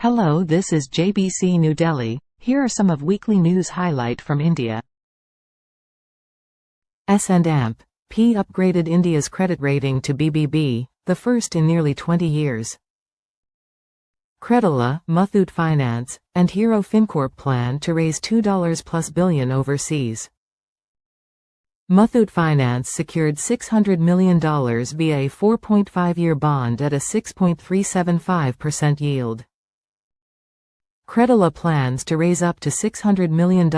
Hello, this is JBC New Delhi. Here are some of weekly news highlight from India. S&P upgraded India's credit rating to BBB, the first in nearly 20 years. Credila, Muthoot Finance, and Hero FinCorp plan to raise $2+ billion overseas. Muthoot Finance secured $600 million via a 4.5-year bond at a 6.375% yield. Credila plans to raise up to $600 million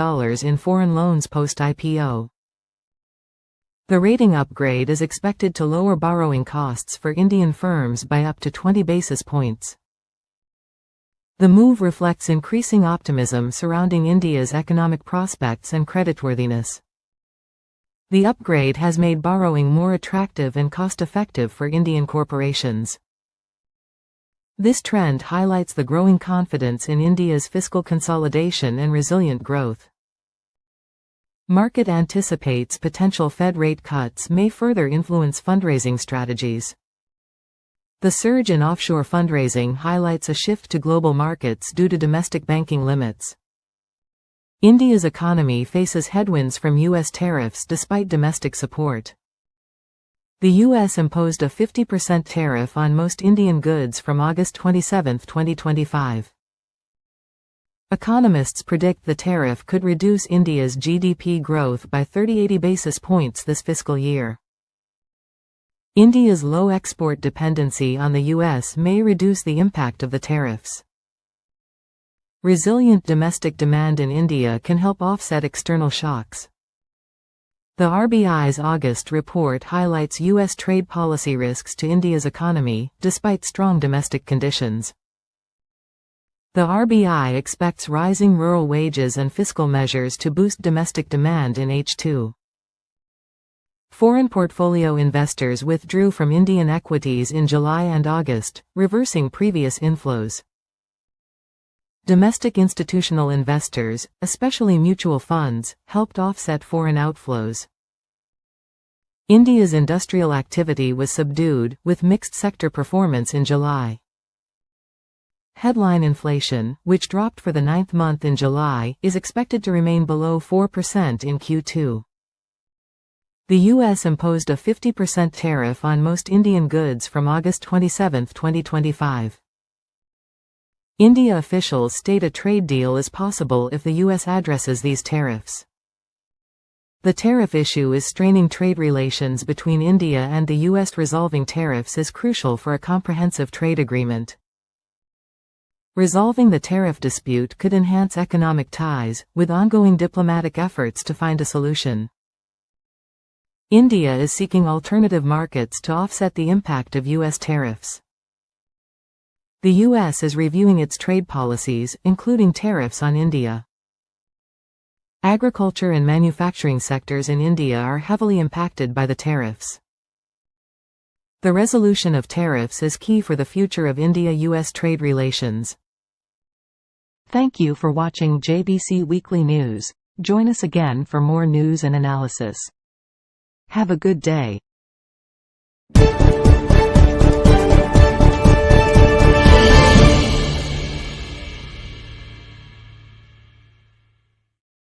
in foreign loans post-IPO. The rating upgrade is expected to lower borrowing costs for Indian firms by up to 20 basis points. The move reflects increasing optimism surrounding India's economic prospects and creditworthiness. The upgrade has made borrowing more attractive and cost-effective for Indian corporations. This trend highlights the growing confidence in India's fiscal consolidation and resilient growth. Market anticipates potential Fed rate cuts may further influence fundraising strategies. The surge in offshore fundraising highlights a shift to global markets due to domestic banking limits. India's economy faces headwinds from U.S. tariffs despite domestic support. The U.S. imposed a 50% tariff on most Indian goods from August 27, 2025. Economists predict the tariff could reduce India's GDP growth by 30–80 basis points this fiscal year. India's low export dependency on the U.S. may reduce the impact of the tariffs. Resilient domestic demand in India can help offset external shocks. The RBI's August report highlights U.S. trade policy risks to India's economy, despite strong domestic conditions. The RBI expects rising rural wages and fiscal measures to boost domestic demand in H2. Foreign portfolio investors withdrew from Indian equities in July and August, reversing previous inflows. Domestic institutional investors, especially mutual funds, helped offset foreign outflows. India's industrial activity was subdued, with mixed sector performance in July. Headline inflation, which dropped for the 9th month in July, is expected to remain below 4% in Q2. The U.S. imposed a 50% tariff on most Indian goods from August 27, 2025. India officials state a trade deal is possible if the U.S. addresses these tariffs. The tariff issue is straining trade relations between India and the U.S. Resolving tariffs is crucial for a comprehensive trade agreement. Resolving the tariff dispute could enhance economic ties, with ongoing diplomatic efforts to find a solution. India is seeking alternative markets to offset the impact of U.S. tariffs. The U.S. is reviewing its trade policies, including tariffs on India. Agriculture and manufacturing sectors in India are heavily impacted by the tariffs. The resolution of tariffs is key for the future of India-U.S. trade relations. Thank you for watching JBC Weekly News. Join us again for more news and analysis. Have a good day.